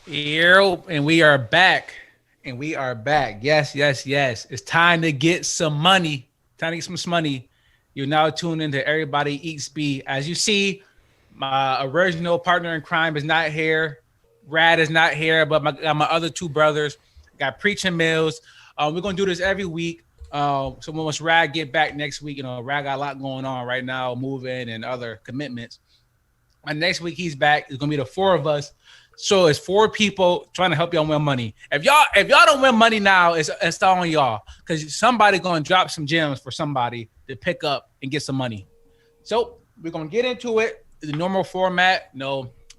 Yo, and we are back. And we are back. Yes, yes, yes. It's time to get some money. Time to get some money. You're now tuned into Everybody Eats Beat. As you see, my original partner in crime is not here. Rad is not here, but my other two brothers got Preaching Mills. We're gonna do this every week. So once Rad get back next week, Rad got a lot going on right now, moving and other commitments. And next week he's back. It's gonna be the four of us. So it's four people trying to help y'all win money. If y'all don't win money now, it's all on y'all because somebody gonna drop some gems for somebody to pick up and get some money. So we're gonna get into it. The normal format,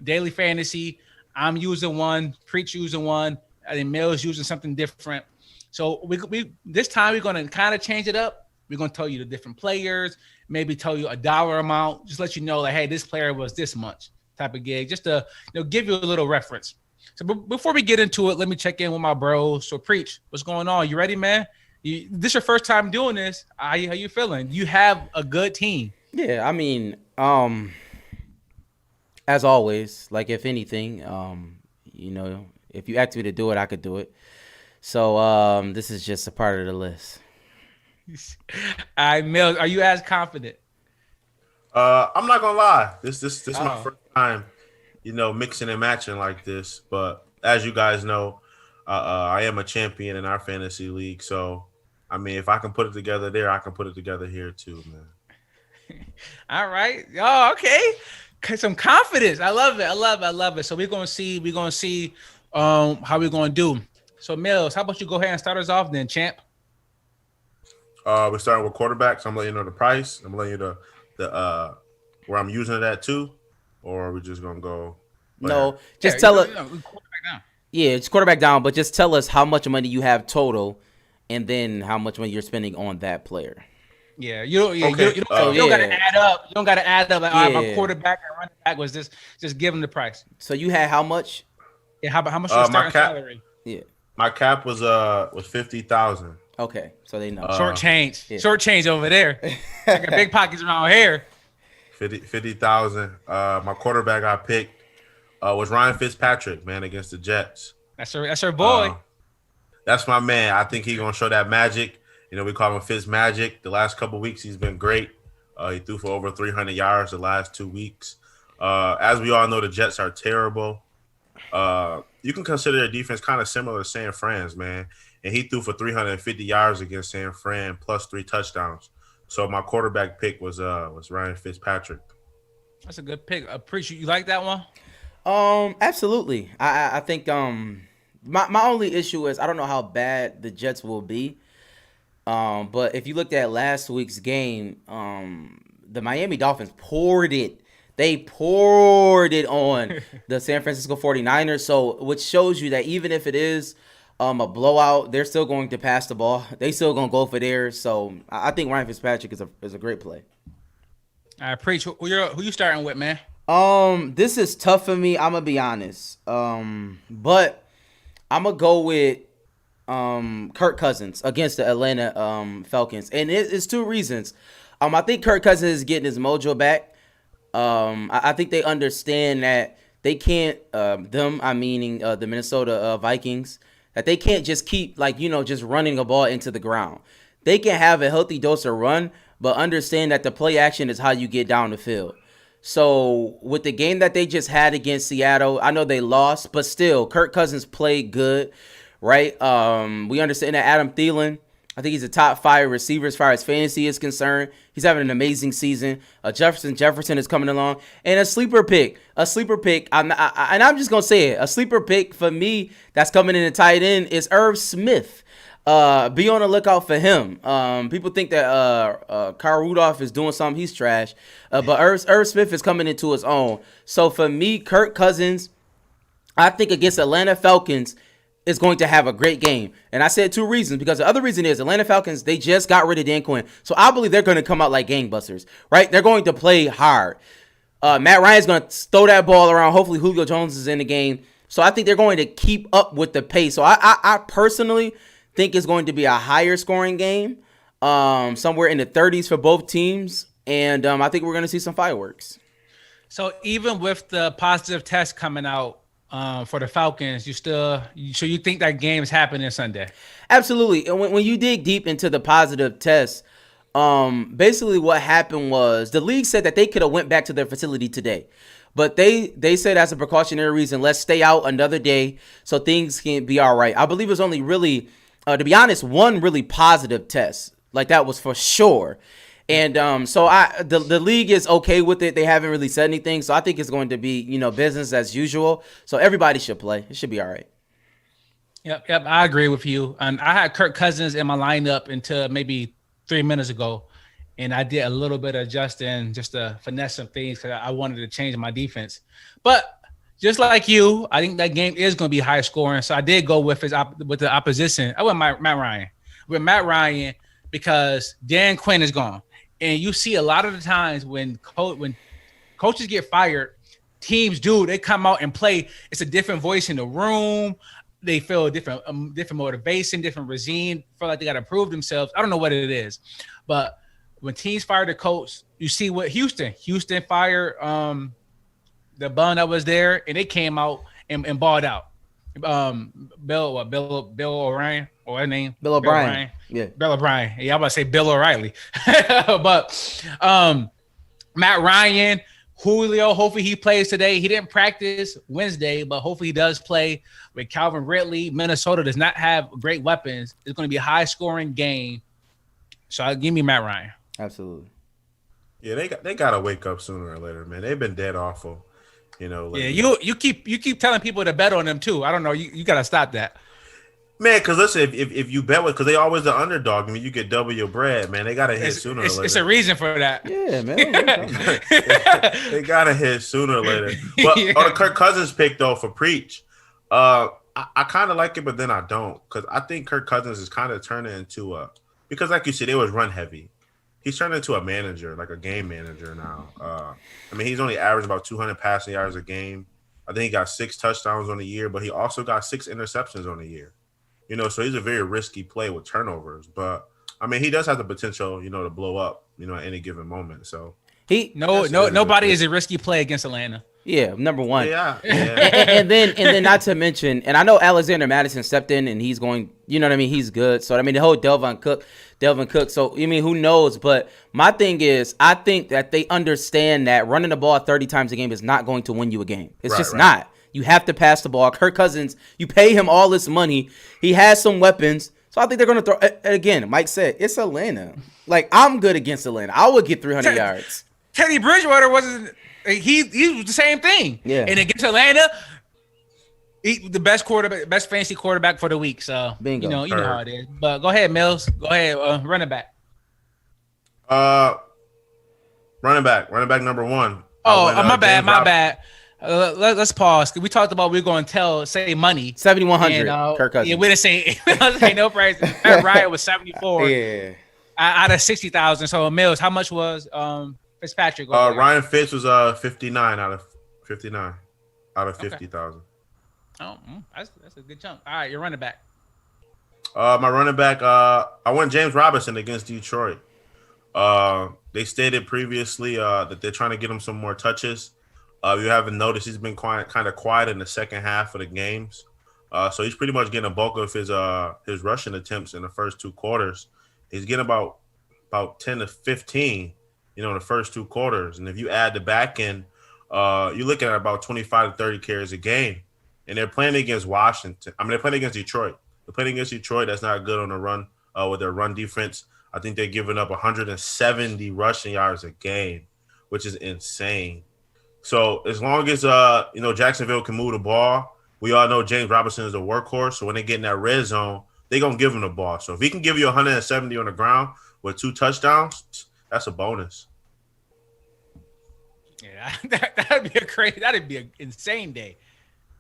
daily fantasy. I'm using one, Preach using one, I think Mills using something different. So we this time we're gonna kind of change it up. We're gonna tell you the different players, maybe tell you a dollar amount, just let you know like, hey, this player was this much type of gig, just to give you a little reference. So before we get into it, let me check in with my bros. So Preach, what's going on? You ready, man? This your first time doing this. How you feeling? You have a good team. Yeah, I mean, as always, like if anything, if you asked me to do it, I could do it. So this is just a part of the list. I Mills, are you as confident? I'm not gonna lie. This is my Oh, first time, mixing and matching like this. But as you guys know, I am a champion in our fantasy league. So, I mean, if I can put it together there, I can put it together here too, man. all right. Oh, okay. Some confidence. I love it. I love it. I love it. So we're gonna see. How we're gonna do. So Mills, how about you go ahead and start us off then, champ? We're starting with quarterbacks. I'm letting you know the price. I'm letting you the where I'm using it at too, or are we just gonna go No, whatever? Yeah, just tell it. we quarterback now. Yeah, it's quarterback down, but just tell us how much money you have total, and then how much money you're spending on that player. Yeah, you don't. Yeah, Okay. So you don't got to yeah, add up. You don't got to add up. Like, all right, my yeah. quarterback and running back was this. Just give them the price. So you had how much? Yeah, how much your My starting cap salary? Yeah. my cap was 50,000. Okay, so they know. Short change. Yeah. Short change over there. I got big pockets around here. 50,000. My quarterback I picked was Ryan Fitzpatrick, man, against the Jets. That's her boy. Uh, that's my man. I think he's gonna show that magic. We call him Fitz Magic. The last couple weeks he's been great. He threw for over 300 yards the last 2 weeks. As we all know, the Jets are terrible. You can consider their defense kind of similar to San Fran's, man. And he threw for 350 yards against San Fran, plus 3 touchdowns. So my quarterback pick was Ryan Fitzpatrick. That's a good pick. Appreciate you like that one. Absolutely. I think my only issue is I don't know how bad the Jets will be. But if you looked at last week's game, the Miami Dolphins poured it. They poured it on the San Francisco 49ers. So, which shows you that even if it is a blowout, they're still going to pass the ball. They still going to go for theirs. So, I think Ryan Fitzpatrick is a great play. I preach. Who you starting with, man? This is tough for me. I'm gonna be honest. But I'm gonna go with Kirk Cousins against the Atlanta Falcons, and it's two reasons. I think Kirk Cousins is getting his mojo back. I think they understand that they can't I meaning the Minnesota Vikings, that they can't just keep just running a ball into the ground. They can have a healthy dose of run, but understand that the play action is how you get down the field. So with the game that they just had against Seattle, I know they lost, but still, Kirk Cousins played good, right? We understand that Adam Thielen, I think he's a top 5 receiver as far as fantasy is concerned. He's having an amazing season. Jefferson is coming along, and a sleeper pick. And I'm just gonna say it. A sleeper pick for me that's coming in the tight end is Irv Smith. Be on the lookout for him. People think that Kyle Rudolph is doing something. He's trash. But Irv Smith is coming into his own. So for me, Kirk Cousins, I think against Atlanta Falcons is going to have a great game. And I said two reasons, because the other reason is Atlanta Falcons, they just got rid of Dan Quinn. So I believe they're going to come out like gangbusters, right? They're going to play hard. Matt Ryan's going to throw that ball around. Hopefully Julio Jones is in the game. So I think they're going to keep up with the pace. So I personally think it's going to be a higher scoring game, somewhere in the 30s for both teams. And I think we're going to see some fireworks. So even with the positive test coming out, for the Falcons. So you think that game is happening Sunday? Absolutely. And when you dig deep into the positive test, basically what happened was the league said that they could have went back to their facility today. But they said as a precautionary reason, let's stay out another day so things can be all right. I believe it was only really, to be honest, one really positive test. Like that was for sure. And so the league is okay with it. They haven't really said anything. So I think it's going to be, business as usual. So everybody should play. It should be all right. Yep. I agree with you. And I had Kirk Cousins in my lineup until maybe 3 minutes ago. And I did a little bit of adjusting just to finesse some things because I wanted to change my defense. But just like you, I think that game is going to be high scoring. So I did go with the opposition. I went Matt Ryan. With Matt Ryan because Dan Quinn is gone. And you see a lot of the times when coaches get fired, teams they come out and play. It's a different voice in the room. They feel different motivation, different regime. Feel like they got to prove themselves. I don't know what it is, but when teams fire the coach, you see what Houston fired the bum that was there, and they came out and balled out. Bill O'Brien or her name? Bill O'Brien. Yeah. Bill O'Brien. Yeah, I'm about to say Bill O'Reilly. But Matt Ryan, Julio, hopefully he plays today. He didn't practice Wednesday, but hopefully he does play with Calvin Ridley. Minnesota does not have great weapons. It's going to be a high-scoring game. So give me Matt Ryan. Absolutely. Yeah, they got to wake up sooner or later, man. They've been dead awful. Yeah, you keep telling people to bet on them too. I don't know. You got to stop that. Man, because listen, if you bet with, because they always the underdog. I mean, you get double your bread, man. They got to hit sooner or later. It's a reason for that. Yeah, man. They got to hit sooner or later. But on the Kirk Cousins pick, though, for Preach, I kind of like it, but then I don't. Because I think Kirk Cousins is kind of turning into because like you said, they was run heavy. He's turned into a manager, like a game manager now. I mean, he's only averaged about 200 passing yards a game. I think he got 6 touchdowns on the year, but he also got 6 interceptions on the year. So he's a very risky play with turnovers. But, I mean, he does have the potential, to blow up, at any given moment. So nobody is a risky play against Atlanta. Yeah, number one. Yeah. and then not to mention, and I know Alexander Madison stepped in and he's going, he's good. So, the whole Delvin Cook. So, who knows? But my thing is, I think that they understand that running the ball 30 times a game is not going to win you a game. It's just not. You have to pass the ball. Kirk Cousins, you pay him all this money. He has some weapons. So I think they're going to throw. Again, Mike said, it's Atlanta. Like, I'm good against Atlanta. I would get 300 yards. Teddy Bridgewater wasn't. He was the same thing. Yeah. And against Atlanta, the best fantasy quarterback for the week. So bingo. You know how it is. But go ahead, Mills. Go ahead, running back. Running back number 1. My bad. Let's pause. We talked about we're going to say money. 7,100. Kirk Cousins. Yeah, we didn't say no price. Matt Ryan was 74. Yeah. Out of 60,000. So Mills, how much was Fitzpatrick? Ryan Fitz was 59 out of 59 out of 50,000. Oh, that's a good chunk. All right, you're running back. My running back, I went James Robinson against Detroit. They stated previously that they're trying to get him some more touches. You haven't noticed he's been kind of quiet in the second half of the games. So he's pretty much getting a bulk of his rushing attempts in the first 2 quarters. He's getting about 10 to 15, in the first 2 quarters. And if you add the back end, you're looking at about 25 to 30 carries a game. And they're playing against Washington. They're playing against Detroit. They're playing against Detroit. That's not good on the run with their run defense. I think they're giving up 170 rushing yards a game, which is insane. So as long as Jacksonville can move the ball, we all know James Robinson is a workhorse. So when they get in that red zone, they're going to give him the ball. So if he can give you 170 on the ground with 2 touchdowns, that's a bonus. Yeah, that'd be an insane day.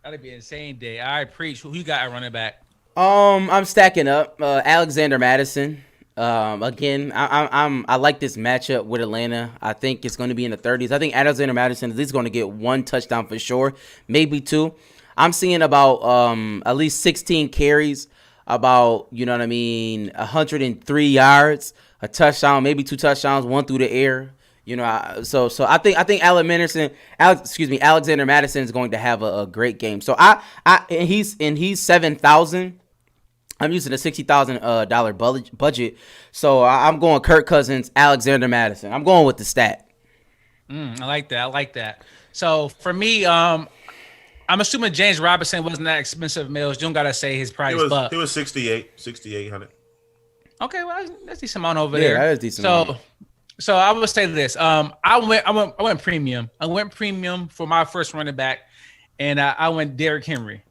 That'd be an insane day. All right, Preach. Who you got at running back? I'm stacking up Alexander Madison. Again, I like this matchup with Atlanta. I think it's going to be in the 30s. I think Alexander Madison is at least going to get 1 touchdown for sure, maybe 2. I'm seeing about at least 16 carries, about 103 yards, a touchdown, maybe 2 touchdowns, 1 through the air. You know, so I think Alexander Madison is going to have a great game. So and he's 7,000. I'm using a $60,000 budget, so I'm going Kirk Cousins, Alexander Madison. I'm going with the stat. I like that. So for me, I'm assuming James Robinson wasn't that expensive. Mills, you don't gotta say his price, but he was 6,800. Okay, well that's decent amount over there. Yeah, that is decent. So I would say this. I went premium. I went premium for my first running back, and I went Derrick Henry.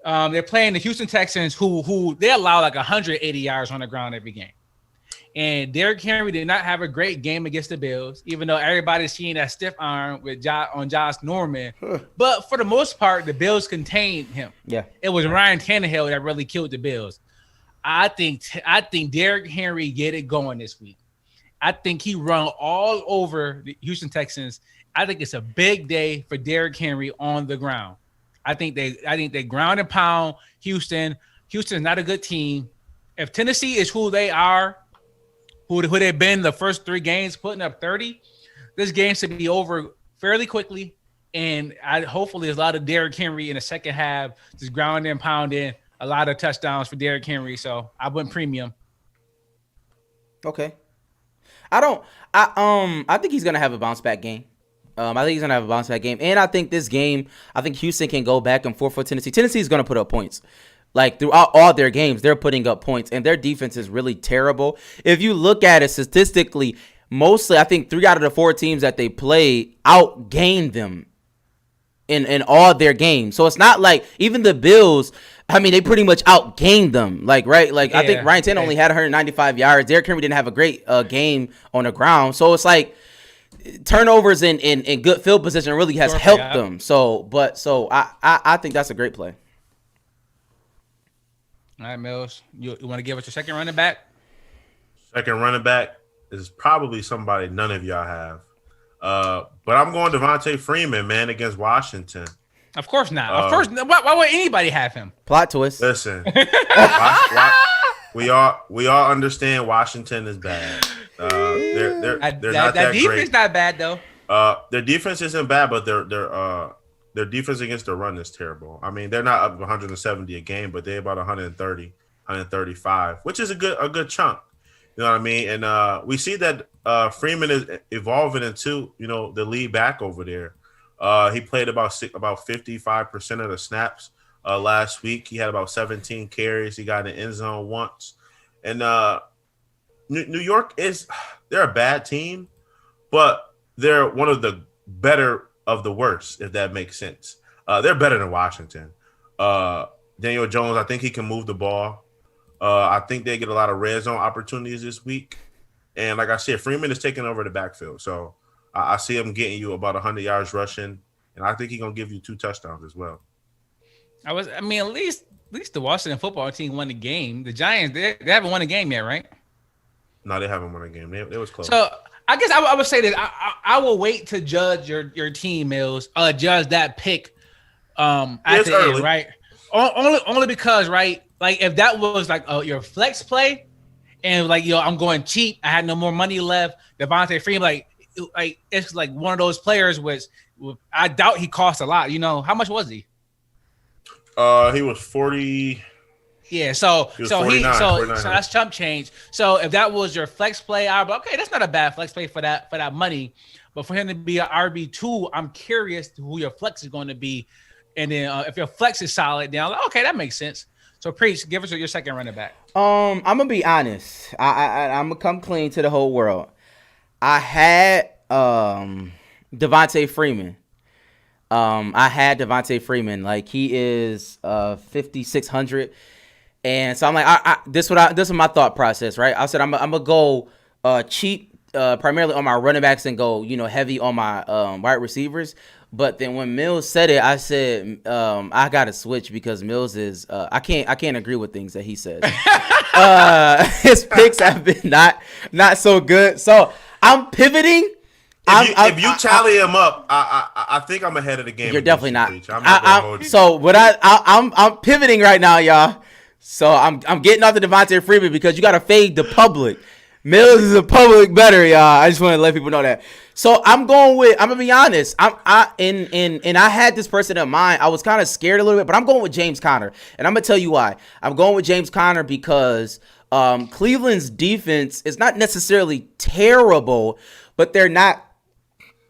They're playing the Houston Texans, who they allow like 180 yards on the ground every game. And Derrick Henry did not have a great game against the Bills, even though everybody's seeing that stiff arm on Josh Norman. But for the most part, the Bills contained him. Yeah, it was Ryan Tannehill that really killed the Bills. I think Derrick Henry get it going this week. I think he run all over the Houston Texans. I think it's a big day for Derrick Henry on the ground. I think they ground and pound Houston. Houston's not a good team. If Tennessee is who they are, who they've been the first 3 games, putting up 30, this game should be over fairly quickly. And hopefully there's a lot of Derrick Henry in the second half, just grounding and pounding, a lot of touchdowns for Derrick Henry. So I went premium. Okay. I think he's gonna have a bounce back game. And I think this game, Houston can go back and forth with Tennessee. Tennessee's going to put up points. Like, throughout all their games, they're putting up points, and their defense is really terrible. If you look at it statistically, mostly, I think 3 out of the 4 teams that they play outgained them in all their games. So it's not like, even the Bills, I mean, they pretty much outgained them. Like, right? Like, yeah, I think Ryan Tannehill only had 195 yards. Derrick Henry didn't have a great game on the ground. So it's like, turnovers in good field position really has helped them. So I think that's a great play. All right, Mills, you want to give us your second running back? Second running back is probably somebody none of y'all have. But I'm going Devontae Freeman, man, against Washington. Of course not. Of course, why would anybody have him? Plot twist. Listen, we all understand Washington is bad. They're not that defense great. Not bad though. Their defense isn't bad, but their defense against the run is terrible. I mean, they're not up 170 a game, but they're about 130, 135, which is a good chunk. You know what I mean? And we see that Freeman is evolving into, the lead back over there. He played about 55% of the snaps last week. He had about 17 carries. He got in the end zone once. And New York they're a bad team, but they're one of the better of the worst, if that makes sense. They're better than Washington. Daniel Jones, I think he can move the ball. I think they get a lot of red zone opportunities this week. And like I said, Freeman is taking over the backfield. So I see him getting you about 100 yards rushing. And I think he's going to give you 2 touchdowns as well. At least the Washington football team won the game. The Giants, they haven't won a game yet, right? No, they haven't won a game. It was close. So I guess I would say this. I will wait to judge your team, Mills. Judge that pick at the early. end, right? Only because, right? Like, if that was like your flex play, and like, I'm going cheap. I had no more money left. Devontae Freeman, like it's like one of those players which I doubt he cost a lot. How much was he? He was 40. Yeah, so 49. That's chump change. So if that was your flex play, I'd be okay. That's not a bad flex play for that money. But for him to be an RB2, I'm curious who your flex is going to be. And then if your flex is solid, then I'm like, okay, that makes sense. So Preach, give us your second running back. I'm gonna be honest. I'm gonna come clean to the whole world. I had Devontae Freeman. Like, he is 5,600. And so I'm like, this is my thought process, right? I said I'm gonna go cheap, primarily on my running backs, and go heavy on my wide receivers. But then when Mills said it, I said I gotta switch, because Mills is I can't agree with things that he says. His picks have been not so good. So I'm pivoting. If you tally him up, I think I'm ahead of the game. You're definitely not. I'm I'm pivoting right now, y'all. So I'm getting off the Devontae Freeman, because you got to fade the public. Mills is a public better, y'all. I just want to let people know that. So I'm gonna be honest. I had this person in mind. I was kind of scared a little bit, but I'm going with James Conner. And I'm gonna tell you why. I'm going with James Conner because Cleveland's defense is not necessarily terrible, but they're not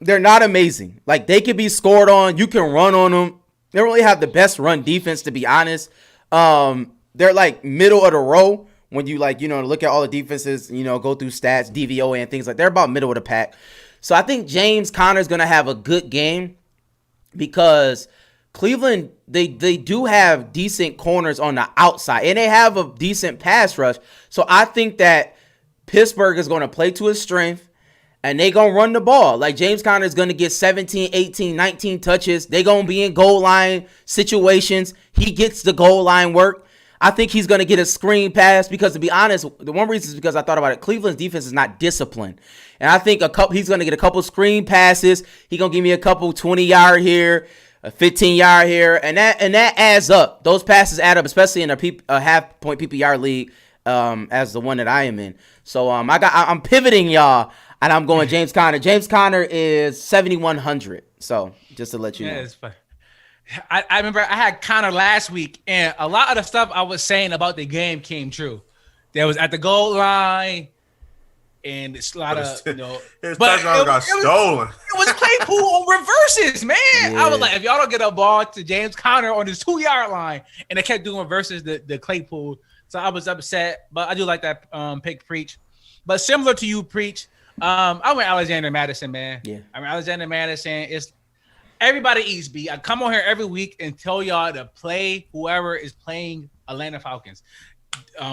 amazing. Like, they can be scored on. You can run on them. They don't really have the best run defense, to be honest. They're like middle of the row. When you look at all the defenses, go through stats, DVOA and things like that, they're about middle of the pack. So I think James Conner is going to have a good game because Cleveland, they do have decent corners on the outside and they have a decent pass rush. So I think that Pittsburgh is going to play to his strength and they going to run the ball. Like, James Conner is going to get 17, 18, 19 touches. They going to be in goal line situations. He gets the goal line work. I think he's going to get a screen pass because, to be honest, the one reason is because I thought about it. Cleveland's defense is not disciplined. And I think he's going to get a couple screen passes. He's going to give me a couple 20-yard here, a 15-yard here. And that adds up. Those passes add up, especially in a half-point PPR league as the one that I am in. So I'm pivoting, y'all, and I'm going James Conner. James Conner is 7,100. So just to let you know. It's fun. I remember I had Conner last week, and a lot of the stuff I was saying about the game came true. There was at the goal line, and it's a lot of, his touchdown got stolen. It was Claypool on reverses, man. Yeah. I was like, if y'all don't get a ball to James Conner on his 2-yard line, and they kept doing reverses, the Claypool. So I was upset, but I do like that pick, Preach. But similar to you, Preach, I went Alexander Madison, man. Yeah. I mean, Alexander Madison is. Everybody eats B. I come on here every week and tell y'all to play whoever is playing Atlanta Falcons.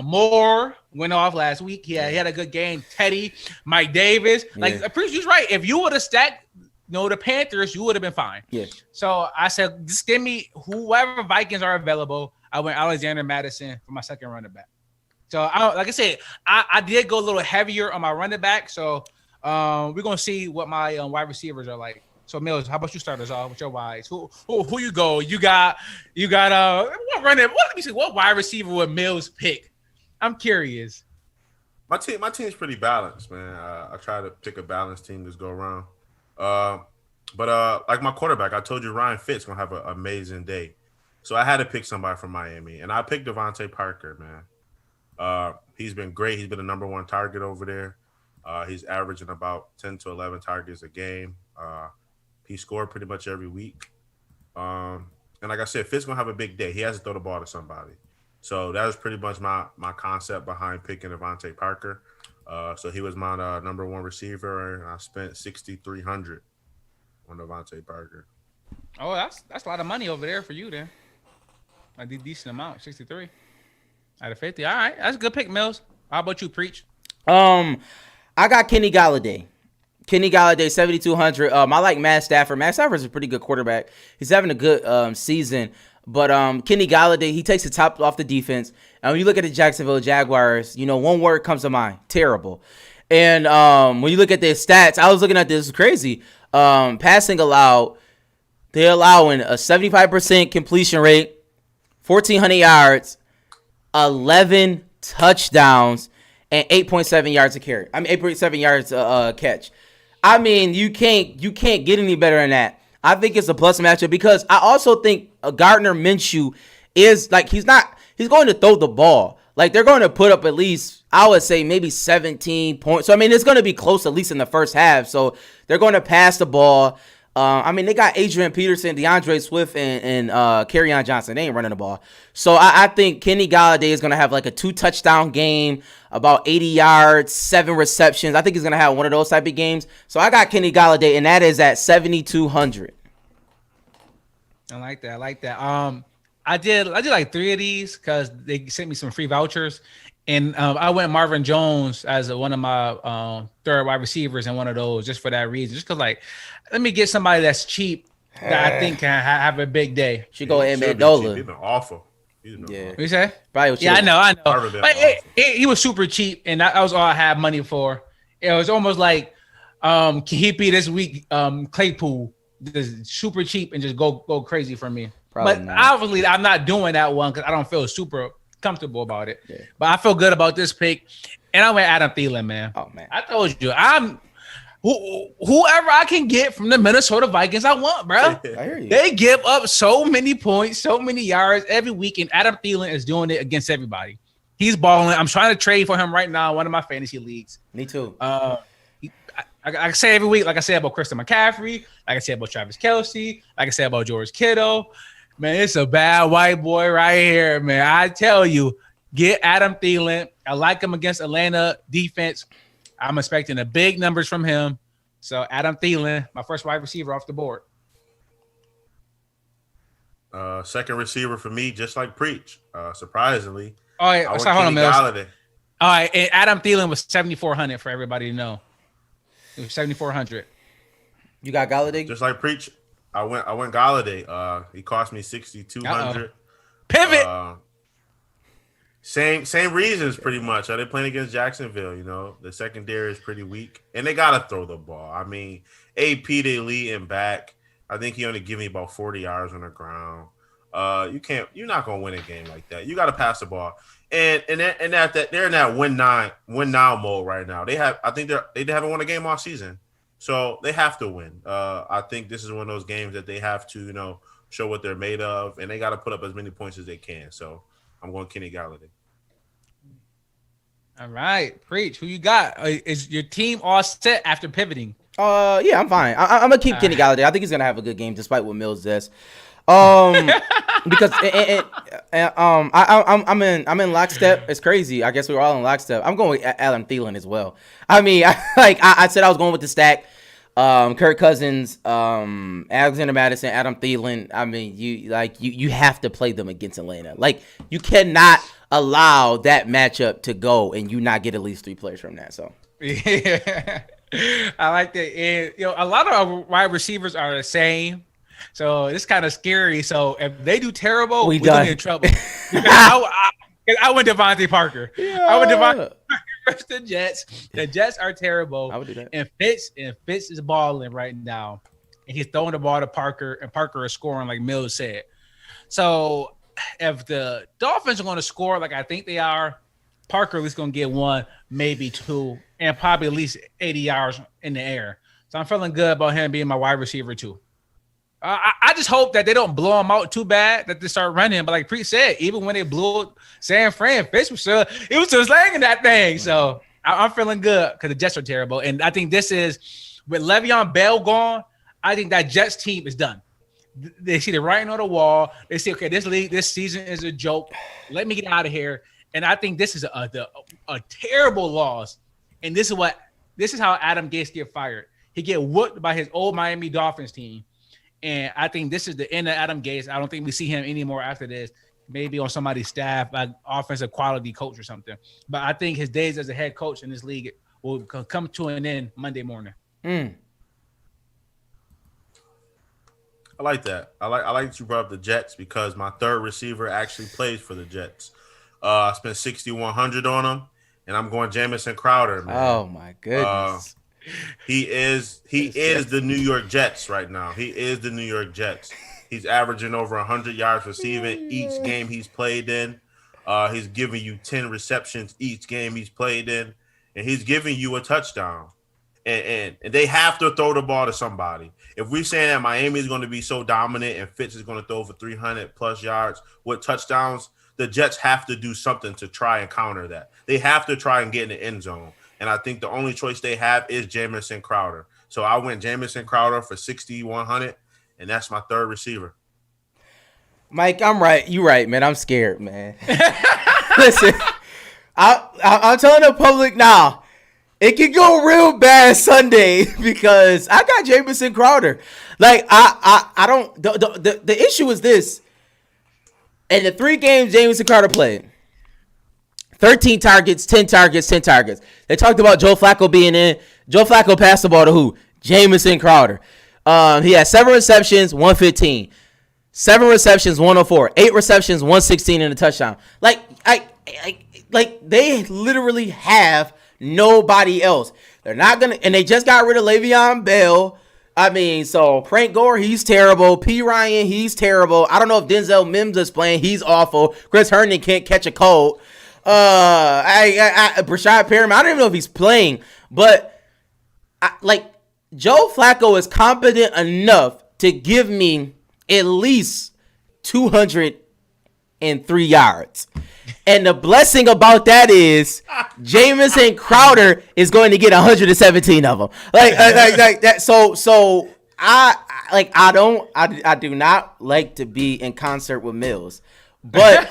Moore went off last week. He had a good game. Teddy, Mike Davis. Like, I'm pretty sure he's right. If you would have stacked the Panthers, you would have been fine. Yeah. So I said, just give me whoever Vikings are available. I went Alexander Madison for my second running back. So, like I said, I did go a little heavier on my running back. So we're going to see what my wide receivers are like. So Mills, how about you start us off with your wides? Who you go? You got what wide receiver would Mills pick? I'm curious. My team's pretty balanced, man. I try to pick a balanced team this go around. But like my quarterback, I told you Ryan Fitz gonna have an amazing day. So I had to pick somebody from Miami, and I picked Devontae Parker, man. He's been great. He's been the number one target over there. He's averaging about 10 to 11 targets a game. He scored pretty much every week. And like I said, Fitz going to have a big day. He has to throw the ball to somebody. So that was pretty much my concept behind picking Devontae Parker. So he was my number one receiver, and I spent $6,300 on Devontae Parker. Oh, that's a lot of money over there for you then. A decent amount, 63 out of 50. All right, that's a good pick, Mills. How about you, Preach? I got Kenny Galladay. 7,200. I like Matt Stafford. Matt Stafford's a pretty good quarterback. He's having a good season. But Kenny Galladay, he takes the top off the defense. And when you look at the Jacksonville Jaguars, one word comes to mind: terrible. And when you look at their stats, I was looking at this, crazy. Passing allowed, they're allowing a 75% completion rate, 1,400 yards, 11 touchdowns, and 8.7 yards a carry. 8.7 yards a catch. I mean, you can't get any better than that. I think it's a plus matchup because I also think Gardner Minshew is like, he's going to throw the ball. Like, they're going to put up at least, I would say, maybe 17 points. So, I mean, it's going to be close at least in the first half. So, they're going to pass the ball. They got Adrian Peterson, DeAndre Swift, and Kerryon Johnson. They ain't running the ball. So I think Kenny Galladay is going to have like a 2-touchdown game, about 80 yards, 7 receptions. I think he's going to have one of those type of games. So I got Kenny Galladay, and that is at 7,200. I like that. I did like 3 of these because they sent me some free vouchers. And I went Marvin Jones as one of my third wide receivers in one of those just for that reason. Just because, like, let me get somebody that's cheap that I think can have a big day. Should go Amendola. He's been awful. Yeah. What you say? Probably yeah, I know. But he was super cheap, and that was all I had money for. It was almost like can he be this week Claypool, just super cheap and just go crazy for me. Probably but not. Obviously, I'm not doing that one because I don't feel super comfortable about it. Yeah. But I feel good about this pick. And I went Adam Thielen, man. Oh man, I told you, whoever I can get from the Minnesota Vikings, I want, bro. I hear you. They give up so many points, so many yards every week, and Adam Thielen is doing it against everybody. He's balling. I'm trying to trade for him right now in one of my fantasy leagues. Me too. I say every week, like I said about Christian McCaffrey, like I said about Travis Kelce, like I said about George Kittle. Man, it's a bad white boy right here, man. I tell you, get Adam Thielen. I like him against Atlanta defense. I'm expecting the big numbers from him. So Adam Thielen, my first wide receiver off the board. Second receiver for me, just like Preach. Surprisingly. All right, hold on, Mills. Galladay. All right, and Adam Thielen was 7,400 for everybody to know. It was 7,400. You got Galladay? Just like Preach, I went Galladay. He cost me 6,200. Pivot. Same reasons pretty much. Are they playing against Jacksonville? You know, the secondary is pretty weak, and they gotta throw the ball. I mean, AP they lead in back. I think he only give me about 40 yards on the ground. You're not gonna win a game like that. You got to pass the ball, and they're in that win now mode right now. They haven't won a game all season, so they have to win. I think this is one of those games that they have to show what they're made of, and they got to put up as many points as they can. So I'm going Kenny Galladay. All right, Preach. Who you got? Is your team all set after pivoting? Yeah, I'm fine. I'm gonna keep Kenny Galladay. I think he's gonna have a good game despite what Mills says. Because I'm in lockstep. It's crazy. I guess we're all in lockstep. I'm going with Adam Thielen as well. I mean, I said I was going with the stack. Kirk Cousins, Alexander Mattison, Adam Thielen. I mean, you have to play them against Atlanta. Like, you cannot allow that matchup to go and you not get at least 3 players from that. So yeah, I like that. And a lot of our wide receivers are the same. So it's kind of scary. So if they do terrible, we're gonna get in trouble. I went Devontae Parker. Yeah. I went Devontae Parker versus the Jets. The Jets are terrible. I would do that. And Fitz is balling right now. And he's throwing the ball to Parker, and Parker is scoring like Mills said. So if the Dolphins are going to score like I think they are, Parker at least going to get 1, maybe 2, and probably at least 80 yards in the air. So I'm feeling good about him being my wide receiver too. I just hope that they don't blow him out too bad that they start running. But like Preet said, even when they blew San Fran, Fitz was still slanging that thing. So I'm feeling good because the Jets are terrible. And I think this is with Le'Veon Bell gone, I think that Jets team is done. They see the writing on the wall. They say, okay, this season is a joke. Let me get out of here. And I think this is a terrible loss. And this is how Adam Gase get fired. He get whooped by his old Miami Dolphins team. And I think this is the end of Adam Gase. I don't think we see him anymore after this. Maybe on somebody's staff, like offensive quality coach or something. But I think his days as a head coach in this league will come to an end Monday morning. I like that. I like that you brought up the Jets because my third receiver actually plays for the Jets. I spent $6,100 on him, and I'm going Jamison Crowder, man. Oh my goodness. He is the New York Jets right now. He is the New York Jets. He's averaging over 100 yards receiving each game he's played in. He's giving you 10 receptions each game he's played in, and he's giving you a touchdown. And they have to throw the ball to somebody. If we're saying that Miami is going to be so dominant and Fitz is going to throw for 300 plus yards with touchdowns, the Jets have to do something to try and counter that. They have to try and get in the end zone. And I think the only choice they have is Jamison Crowder. So I went Jamison Crowder for 6,100, and that's my third receiver. Mike, I'm right. You right, man. I'm scared, man. Listen, I'm telling the public now, it can go real bad Sunday because I got Jamison Crowder. Like I don't. The issue is this. In the 3 games Jamison Crowder played, 13 targets, 10 targets, 10 targets. They talked about Joe Flacco being in. Joe Flacco passed the ball to who? Jamison Crowder. He had 7 receptions, 115. 7 receptions, 104. 8 receptions, 116 and a touchdown. Like they literally have nobody else. They're not gonna, and they just got rid of Le'Veon Bell. I mean, so Frank Gore, he's terrible. P. Ryan, he's terrible. I don't know if Denzel Mims is playing. He's awful. Chris Herndon can't catch a cold. Brashad Perriman. I don't even know if he's playing, but Joe Flacco is competent enough to give me at least 203 yards. And the blessing about that is Jamison Crowder is going to get 117 of them. Like that. So I do not like to be in concert with Mills, but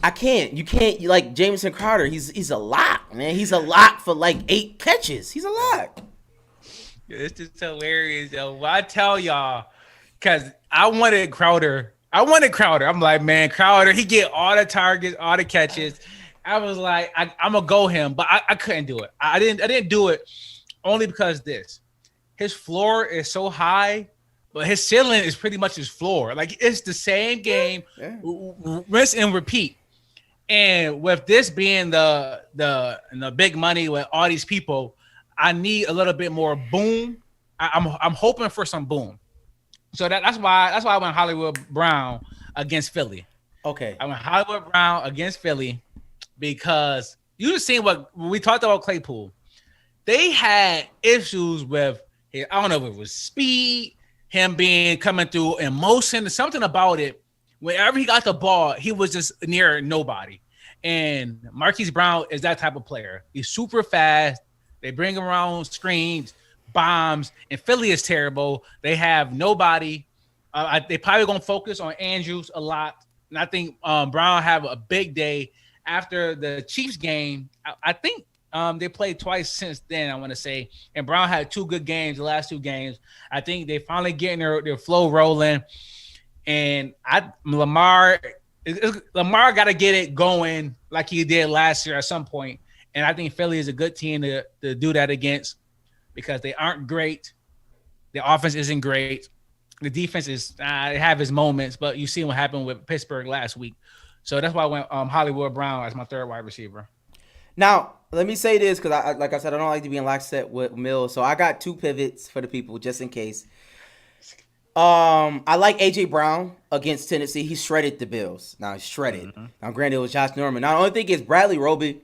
I can't. You can't like Jamison Crowder. He's a lock, man. He's a lock for like 8 catches. He's a lock. It's just hilarious, yo. I tell y'all, because I wanted Crowder. I'm like, man, Crowder, he get all the targets, all the catches. I was like, I'm gonna go him, but I couldn't do it. I didn't do it only because his floor is so high, but his ceiling is pretty much his floor. Like it's the same game, rinse and repeat. And with this being the big money with all these people, I need a little bit more boom. I'm hoping for some boom. So that's why I went Hollywood Brown against Philly. Okay. I went Hollywood Brown against Philly because you just seen what we talked about Claypool. They had issues with, I don't know if it was speed, him coming through in motion, something about it. Whenever he got the ball, he was just near nobody. And Marquise Brown is that type of player. He's super fast. They bring him around screens, bombs, and Philly is terrible. They have nobody. They probably going to focus on Andrews a lot. And I think Brown have a big day after the Chiefs game. I think they played twice since then, I want to say. And Brown had 2 good games, the last 2 games. I think they finally getting their flow rolling. And Lamar got to get it going like he did last year at some point. And I think Philly is a good team to do that against because they aren't great. The offense isn't great. The defense is they have its moments, but you see what happened with Pittsburgh last week. So that's why I went Hollywood Brown as my third wide receiver. Now, let me say this because, like I said, I don't like to be in lockstep with Mills. So I got 2 pivots for the people just in case. I like A.J. Brown against Tennessee. He shredded the Bills. Now, he's shredded. Mm-hmm. Now, granted, it was Josh Norman. Now, the only thing is Bradley Roby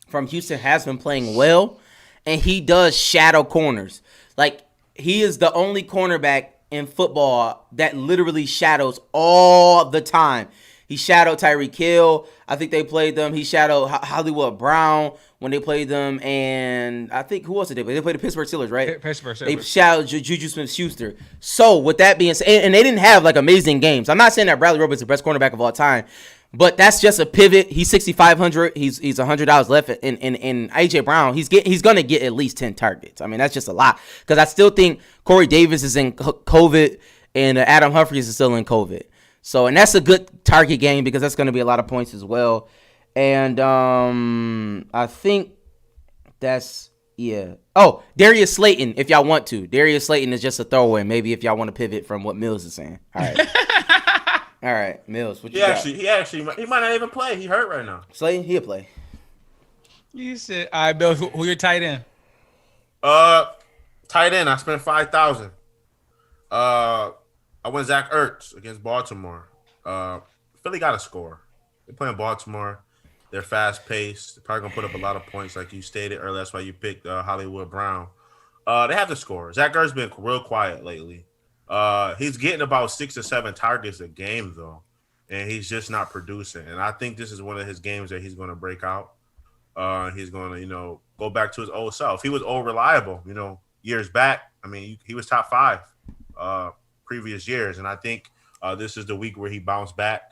from Houston has been playing well, and he does shadow corners. Like, he is the only cornerback in football that literally shadows all the time. He shadowed Tyreek Hill. I think they played them. He shadowed Hollywood Brown when they played them. And I think, who else did they play? They played the Pittsburgh Steelers, right? Pittsburgh Steelers. They shadowed Juju Smith-Schuster. So, with that being said, and they didn't have, like, amazing games. I'm not saying that Bradley Roby is the best cornerback of all time, but that's just a pivot. He's 6,500. He's $100 left. In A.J. Brown, he's going to get at least 10 targets. I mean, that's just a lot. Because I still think Corey Davis is in COVID and Adam Humphries is still in COVID. So, and that's a good target game because that's going to be a lot of points as well. And I think that's, yeah. Oh, Darius Slayton, if y'all want to. Darius Slayton is just a throwaway. Maybe if y'all want to pivot from what Mills is saying. All right. All right, Mills, what you got? He might not even play. He hurt right now. Slayton, he'll play. You said, all right, Bill, who your tight end? Tight end, I spent $5,000. I went Zach Ertz against Baltimore. Philly got a score. They're playing Baltimore. They're fast-paced. They're probably going to put up a lot of points like you stated earlier. That's why you picked Hollywood Brown. They have the score. Zach Ertz been real quiet lately. He's getting about 6 or 7 targets a game, though, and he's just not producing. And I think this is one of his games that he's going to break out. He's going to, go back to his old self. He was old reliable, years back. I mean, he was top 5 previous years, and I think this is the week where he bounced back.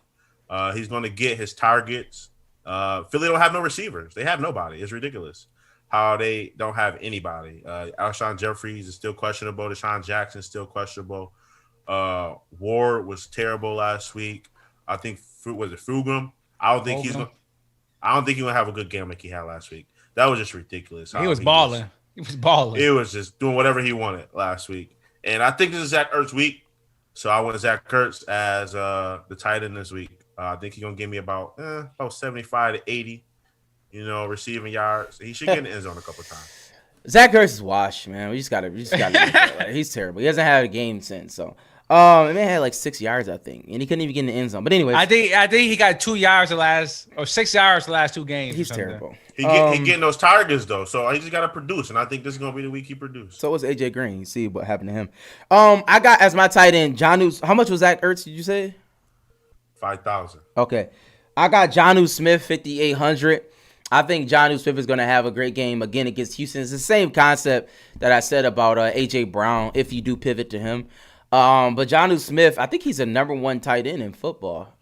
He's going to get his targets. Philly don't have no receivers. They have nobody. It's ridiculous how they don't have anybody. Alshon Jeffries is still questionable. Deshaun Jackson is still questionable. Ward was terrible last week. I think Fulgham? I don't think he's going to have a good game like he had last week. That was just ridiculous. He was balling. He was just doing whatever he wanted last week. And I think this is Zach Ertz week. So I went Zach Ertz as the tight end this week. I think he's going to give me about 75 to 80, receiving yards. He should get in the end zone a couple times. Zach Ertz is washed, man. We just gotta look at it. He's terrible. He hasn't had a game since. So Man had like 6 yards, I think, and he couldn't even get in the end zone. But anyways, I think he got 2 yards the last or 6 yards the last 2 games. he's terrible. He getting those targets though, so he just got to produce, and I think this is gonna be the week he produced. So was AJ Green. You see what happened to him. I got as my tight end Jonnu. How much was Zach Ertz? Did you say? 5,000. Okay, I got Jonnu Smith 5,800. I think Jonnu Smith is going to have a great game again against Houston. It's the same concept that I said about AJ Brown if you do pivot to him. But Jonnu Smith, I think he's a number 1 tight end in football.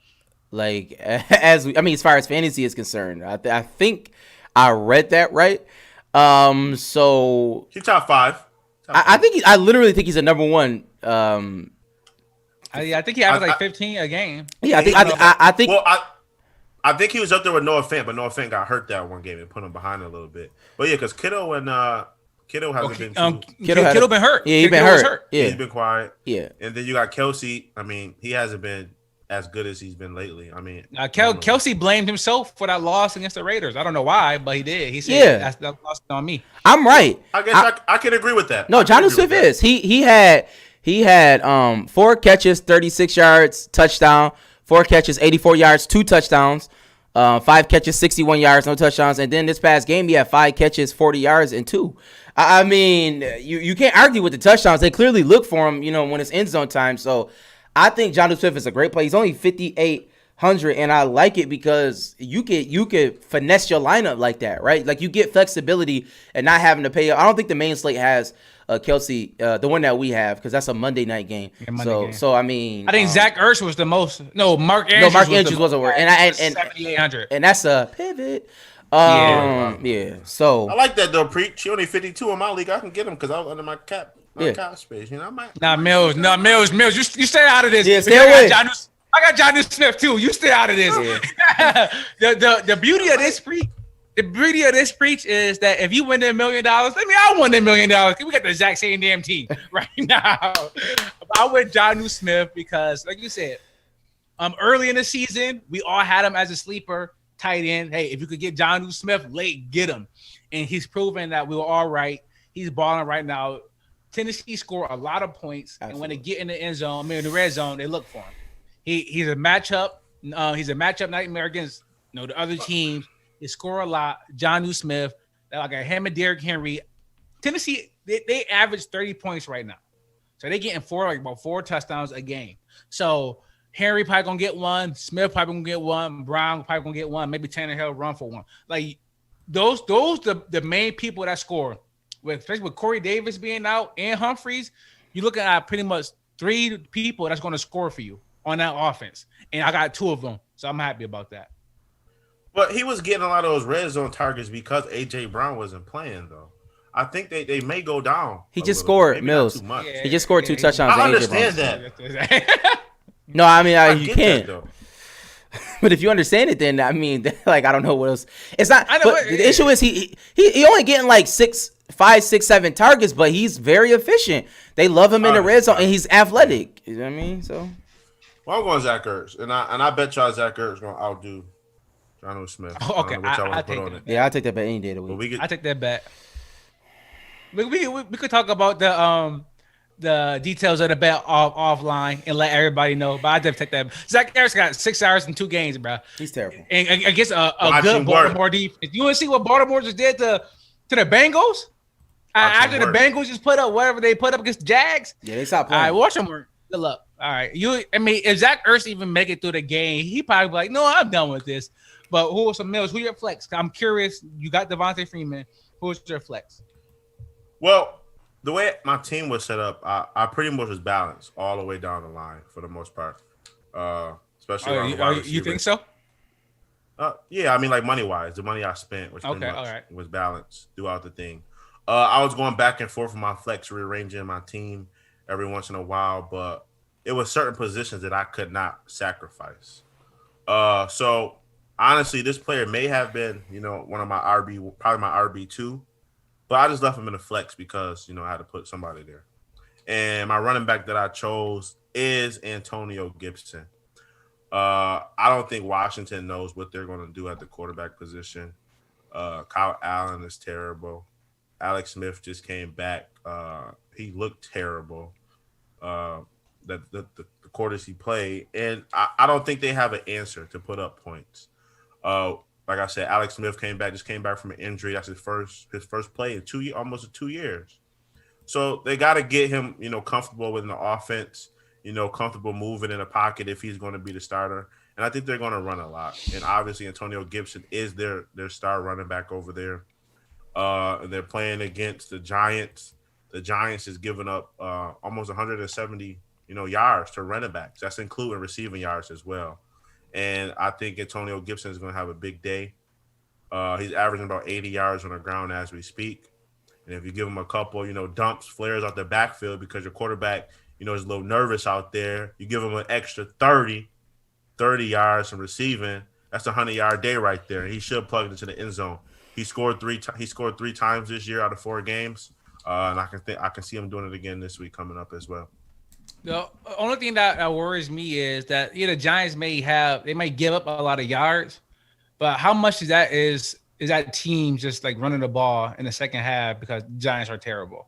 Like as far as fantasy is concerned, I think I read that right. So He's top 5. I literally think he's a number 1. I think he averaged like 15 a game. Yeah, I think. Well, I think he was up there with Noah Fant, but Noah Fant got hurt that one game and put him behind a little bit. But yeah, because Kittle hasn't been too. Kittle been hurt. Yeah, he's been hurt. Yeah, he's been quiet. Yeah, and then you got Kelsey. I mean, he hasn't been as good as he's been lately. I mean, Kelsey blamed himself for that loss against the Raiders. I don't know why, but he did. He said that loss on me. I'm right. I guess I can agree with that. No, Jonnu Smith is. He had 4 catches, 36 yards, touchdown. 4 catches, 84 yards, 2 touchdowns. 5 catches, 61 yards, no touchdowns. And then this past game, he had 5 catches, 40 yards, and 2. I mean, you can't argue with the touchdowns. They clearly look for him, when it's end zone time. So I think Jonnu Smith is a great play. He's only 5,800, and I like it because you could finesse your lineup like that, right? Like you get flexibility and not having to pay. I don't think the main slate has Kelsey, the one that we have, because that's a Monday night game. So I mean, I think Zach Ertz was the most. No, Mark Andrews. No, Mark Andrews wasn't working, and 7,800, and that's a pivot. So I like that though. Preach. She only 52 in my league. I can get him because I'm under my cap space. I might. Mills. You stay out of this. Yeah, stay away. I got Jonnu Smith too. You stay out of this. Yeah. the beauty of this preach. The beauty of this preach is that if you win $1 million, I won $1 million. We got the exact same damn team right now. I went Jonnu Smith because, like you said, early in the season, we all had him as a sleeper tight end. Hey, if you could get Jonnu Smith late, get him. And he's proven that we were all right. He's balling right now. Tennessee score a lot of points, and when they get in the end zone, in the red zone, they look for him. He's a matchup. He's a matchup nightmare against the other teams. They score a lot. Jonnu Smith, like him and Derrick Henry. Tennessee, they average 30 points right now. So they're getting about 4 touchdowns a game. So Henry probably going to get one. Smith probably going to get one. Brown probably going to get one. Maybe Tannehill run for one. Like those the main people that score. Especially with Corey Davis being out and Humphreys, you're looking at pretty much 3 people that's going to score for you on that offense. And I got 2 of them. So I'm happy about that. But he was getting a lot of those red zone targets because AJ Brown wasn't playing, though. I think they may go down. He just scored, Mills. He just scored 2 touchdowns. I understand that. No, I mean, you can't. That, but if you understand it, then I mean, like I don't know what else. It's not. The issue is he only getting like 5, 6, 7 targets, but he's very efficient. They love him in the red zone, and he's athletic. You know what I mean? So. Well, I'm going Zach Ertz, and I bet y'all Zach Ertz is going to outdo Jonnu Smith. Okay, I take that. Yeah, I take that bet any day of the week. I take that bet. We could talk about the details of the bet offline and let everybody know. But I definitely take that. Zach Ertz got 6 hours in 2 games, bro. He's terrible. And against a good Baltimore defense. You want to see what Baltimore just did to the Bengals? After the Bengals just put up whatever they put up against the Jags. Yeah, they stopped playing. All right, watch them work. Good luck. All right. If Zach Ertz even make it through the game, he probably be like, no, I'm done with this. But who are some Mills? Who your flex? I'm curious. You got Devontae Freeman. Who's your flex? Well, the way my team was set up, I pretty much was balanced all the way down the line for the most part. Especially you think so? Yeah, I mean, like money-wise, the money I spent was was balanced throughout the thing. I was going back and forth with my flex, rearranging my team every once in a while, but it was certain positions that I could not sacrifice. So honestly, this player may have been, one of my probably my RB2, but I just left him in the flex because, I had to put somebody there. And my running back that I chose is Antonio Gibson. I don't think Washington knows what they're going to do at the quarterback position. Kyle Allen is terrible. Alex Smith just came back. He looked terrible. the quarters he played, and I don't think they have an answer to put up points. Like I said, Alex Smith just came back from an injury. That's his first play in almost 2 years. So they got to get him, comfortable within the offense, comfortable moving in the pocket if he's going to be the starter. And I think they're going to run a lot. And obviously, Antonio Gibson is their star running back over there. And they're playing against the Giants. The Giants is giving up almost 170, yards to running backs. That's including receiving yards as well. And I think Antonio Gibson is going to have a big day. He's averaging about 80 yards on the ground as we speak. And if you give him a couple, dumps, flares out the backfield because your quarterback, is a little nervous out there, you give him an extra 30 yards from receiving. That's a 100-yard day right there. And he should plug it into the end zone. He scored three times this year out of 4 games. And I can see him doing it again this week coming up as well. The only thing that worries me is that the Giants might give up a lot of yards, but how much is that team just like running the ball in the second half because the Giants are terrible?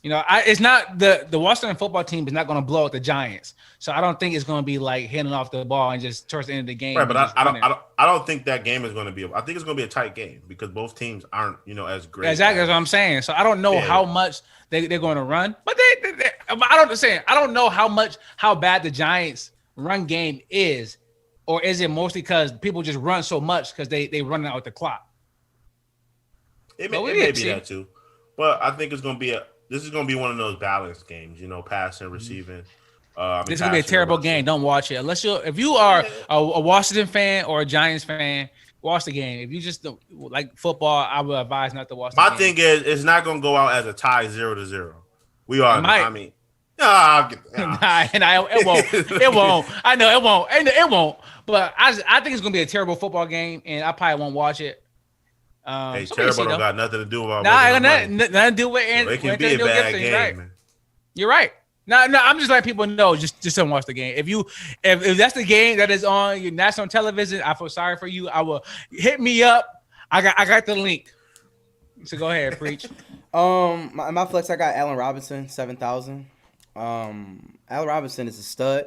It's not the Washington football team is not going to blow out the Giants, so I don't think it's going to be like handing off the ball and just towards the end of the game. Right, but I don't think that game is going to be. I think it's going to be a tight game because both teams aren't as great. Exactly, that's what I'm saying. So I don't know how much they're going to run, but I don't know how bad the Giants' run game is, or is it mostly because people just run so much because they run out the clock? It may be that too, but I think this is going to be one of those balanced games, passing, receiving. This is going to be a terrible game. Don't watch it. If you are a Washington fan or a Giants fan, watch the game. If you just don't like football, I would advise not to watch the game. My thing is, it's not going to go out as a tie 0-0. We are, it won't. It won't. I know it won't. And it won't. But I think it's going to be a terrible football game, and I probably won't watch it. Terrible don't got nothing to do with nothing to do with it. It can be a bad game. Right. You're right. No, I'm just letting people know. Just don't watch the game. If that's the game that is on your national television, I feel sorry for you. I will hit me up. I got the link. So go ahead, preach. My flex, I got Allen Robinson, 7,000. Allen Robinson is a stud.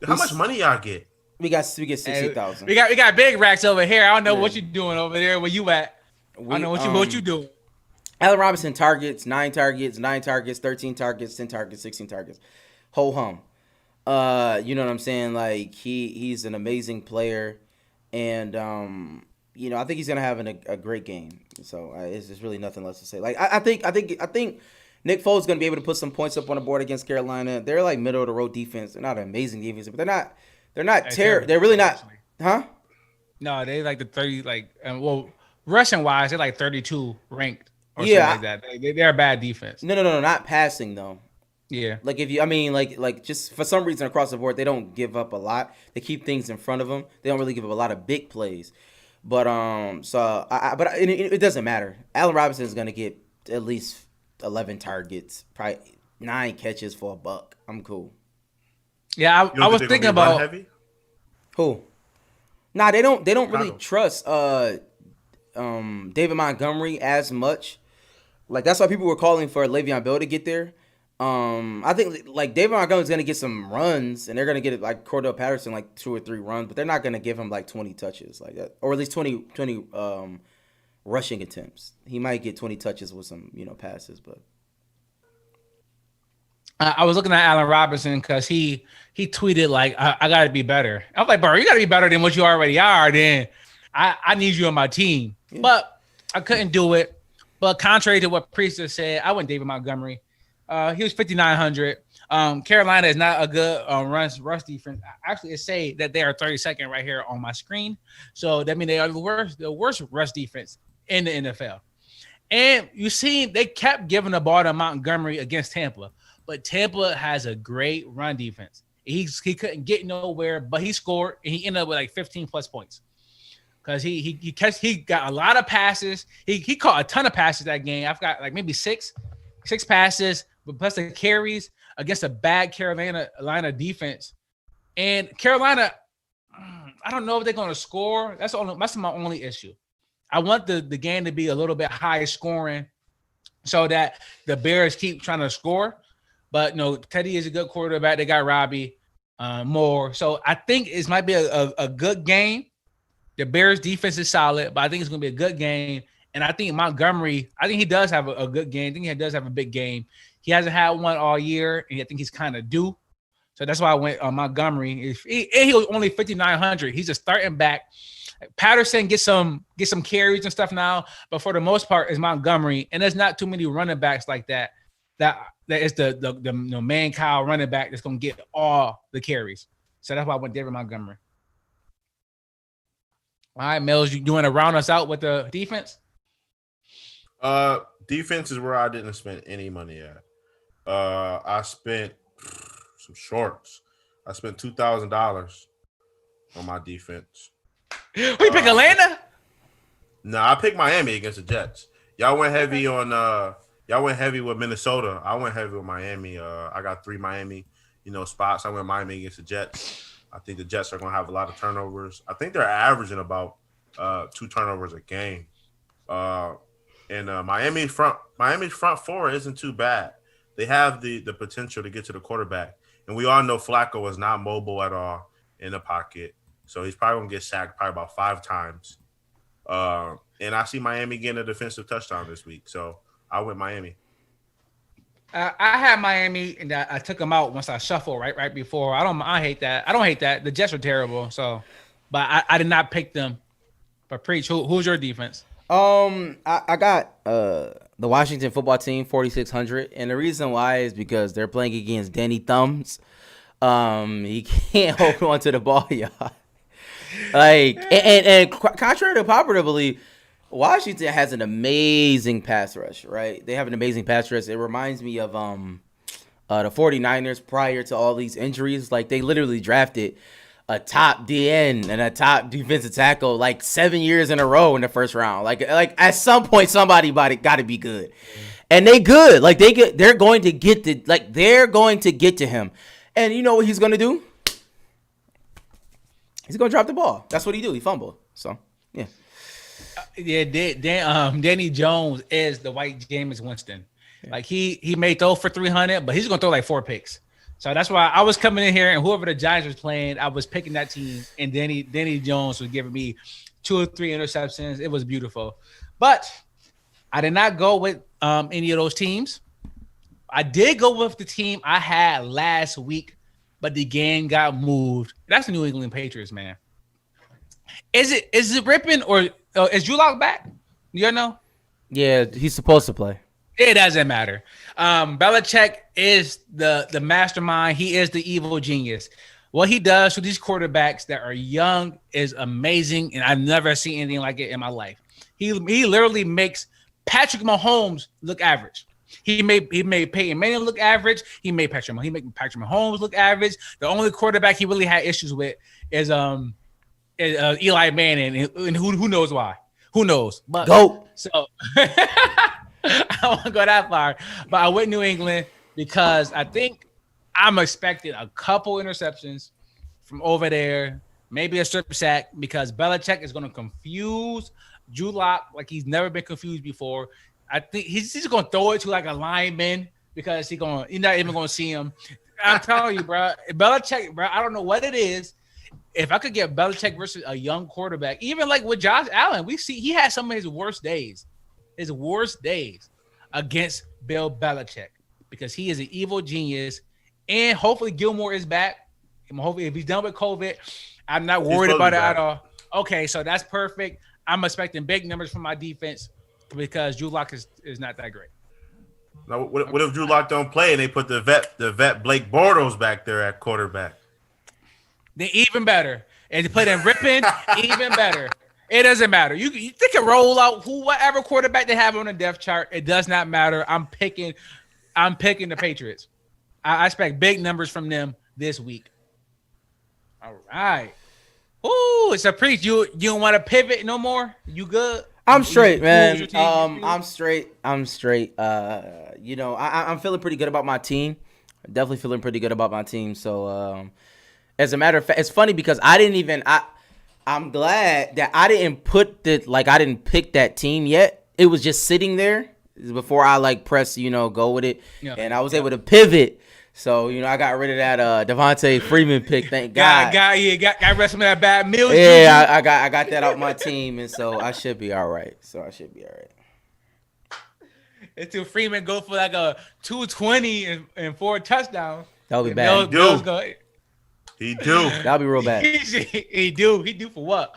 How much money y'all get? We get 60,000. We got big racks over here. I don't know what you're doing over there. Where you at? I don't know what you doing. Allen Robinson targets, 9 targets, 13 targets, 10 targets, 16 targets. Ho hum. You know what I'm saying? Like he's an amazing player, and I think he's gonna have a great game. So it's really nothing less to say. Like I think Nick Foles is gonna be able to put some points up on the board against Carolina. They're like middle of the road defense. They're not an amazing defense, but they're not terrible. They're really not, huh? No, they like the 30. Rushing wise, they're like 32 ranked. Or something like that. They're a bad defense. No, not passing though. Yeah. Like like just for some reason across the board, they don't give up a lot. They keep things in front of them. They don't really give up a lot of big plays. But it doesn't matter. Allen Robinson is gonna get at least 11 targets, probably 9 catches for $1. I'm cool. Yeah, I was thinking about heavy? Who? Nah, they don't really trust David Montgomery as much. Like that's why people were calling for Le'Veon Bell to get there. I think like David Montgomery's gonna get some runs, and they're gonna get like Cordell Patterson like 2 or 3 runs, but they're not gonna give him like 20 touches like that, or at least 20 rushing attempts. He might get 20 touches with some passes, but. I was looking at Allen Robinson because he tweeted like I got to be better. I was like, bro, you got to be better than what you already are. Then I need you on my team, but I couldn't do it. But contrary to what Priester said, I went David Montgomery. He was 5,900. Carolina is not a good rush defense. Actually, it say that they are 32nd right here on my screen. So that means they are the worst rush defense in the NFL. And you see, they kept giving the ball to Montgomery against Tampa. But Tampa has a great run defense. He couldn't get nowhere, but he scored, and he ended up with like 15 plus points. Because he got a lot of passes. He caught a ton of passes that game. I've got like maybe six passes, but plus the carries against a bad Carolina defense. And Carolina, I don't know if they're going to score. That's my only issue. I want the game to be a little bit high scoring so that the Bears keep trying to score. But no, Teddy is a good quarterback. They got Robbie Moore. So I think it might be a good game. The Bears defense is solid, but I think it's going to be a good game. And I think Montgomery, I think he does have a good game. I think he does have a big game. He hasn't had one all year, and I think he's kind of due. So that's why I went on Montgomery. He was only 5,900. He's a starting back. Patterson get some carries and stuff now, but for the most part, it's Montgomery, and there's not too many running backs like that. That is the man cow running back that's gonna get all the carries. So that's why I went David Montgomery. All right, Mills, you want to round us out with the defense? Defense is where I didn't spend any money at. I spent some shorts. I spent $2,000 on my defense. We pick Atlanta? No, I picked Miami against the Jets. Y'all went heavy on y'all went heavy with Minnesota. I went heavy with Miami. I got 3 Miami, spots. I went Miami against the Jets. I think the Jets are gonna have a lot of turnovers. I think they're averaging about 2 turnovers a game. And Miami's front four isn't too bad. They have the potential to get to the quarterback. And we all know Flacco is not mobile at all in the pocket. So he's probably going to get sacked probably about 5 times. And I see Miami getting a defensive touchdown this week. So I went Miami. I had Miami, and I took them out once I shuffled right before. I hate that. I don't hate that. The Jets are terrible. So, but I did not pick them. But Preach, who's your defense? I got the Washington football team 4,600, and the reason why is because they're playing against Danny Thumbs. He can't hold on to the ball, y'all. And contrary to popular belief, Washington has an amazing pass rush, right? They have an amazing pass rush. It reminds me of the 49ers prior to all these injuries. Like, they literally drafted a top DN and a top defensive tackle like 7 years in a row in the first round. Like at some point somebody got to be good, and they good. Like they're going to get to him, and you know what he's gonna do? He's gonna drop the ball. That's what he do. He fumbled. So yeah. Danny Jones is the white Jameis Winston. Yeah. Like he may throw for 300, but he's gonna throw like 4 picks. So that's why I was coming in here, and whoever the Giants was playing, I was picking that team, and Danny Jones was giving me 2 or 3 interceptions. It was beautiful. But I did not go with any of those teams. I did go with the team I had last week, but the game got moved. That's the New England Patriots, man. Is it ripping, or is Drew Lock back? You know? Yeah, he's supposed to play. It doesn't matter. Belichick is the mastermind. He is the evil genius. What he does to these quarterbacks that are young is amazing, and I've never seen anything like it in my life. He literally makes Patrick Mahomes look average. He made Peyton Manning look average. He made Patrick Mahomes look average. The only quarterback he really had issues with is Eli Manning, and who knows why? Who knows? But go. So I don't want to go that far, but I went New England because I think I'm expecting a couple interceptions from over there, maybe a strip sack, because Belichick is going to confuse Drew Lock like he's never been confused before. I think he's just going to throw it to like a lineman because he's not even going to see him. I'm telling you, bro, Belichick, bro, I don't know what it is. If I could get Belichick versus a young quarterback, even like with Josh Allen, we see he had some of his worst days against Bill Belichick, because he is an evil genius. And hopefully Gilmore is back. And hopefully if he's done with COVID, I'm not worried about it at all. Okay, so that's perfect. I'm expecting big numbers from my defense because Drew Lock is not that great. Now, what if Drew Lock don't play and they put the vet Blake Bortles back there at quarterback? Then even better. And to put in Rippin, even better. It doesn't matter. You can roll out whatever quarterback they have on the depth chart. It does not matter. I'm picking the Patriots. I expect big numbers from them this week. All right. Ooh, it's a Preach. You don't want to pivot no more? You good? I'm straight, man. I'm straight. I'm feeling pretty good about my team. Definitely feeling pretty good about my team. So, as a matter of fact, it's funny because I'm glad that I didn't pick that team yet. It was just sitting there before I press, go with it. Yeah. And I was able to pivot So, I got rid of that Devontae Freeman pick, thank God. Got rest of that bad meal. Yeah, I got that out my team, and so I should be all right. Until Freeman go for like a 220 and 4 touchdowns. That'll be bad. He do. That'll be real bad. He do for what?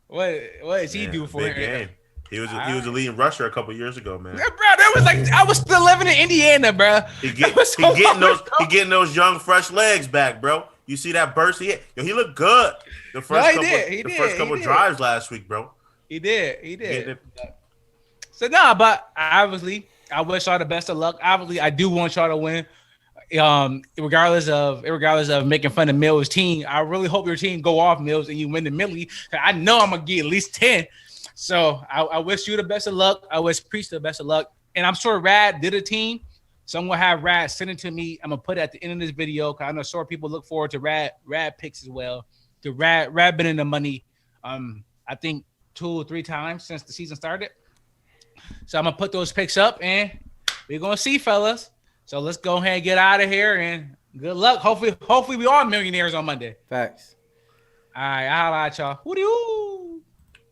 What does he do for big him? game. He was a leading rusher a couple years ago, man. Yeah, bro, that was like I was still living in Indiana, bro. He getting those young fresh legs back, bro. You see that burst he looked good the first couple drives last week, bro. He did. So but obviously I wish y'all the best of luck. Obviously, I do want y'all to win. Regardless of making fun of Mills' team, I really hope your team go off, Mills, and you win the Millie. I know I'm gonna get at least 10. So I wish you the best of luck. I wish Priest the best of luck. And I'm sure Rad did a team. So I'm gonna have Rad send it to me. I'm gonna put it at the end of this video because I know sure people look forward to Rad picks as well. The Rad been in the money. I think 2 or 3 times since the season started. So I'm gonna put those picks up and we're gonna see, fellas. So let's go ahead and get out of here and good luck. Hopefully we are millionaires on Monday. Facts. All right, I'll holla at y'all. Woo-dee-woo.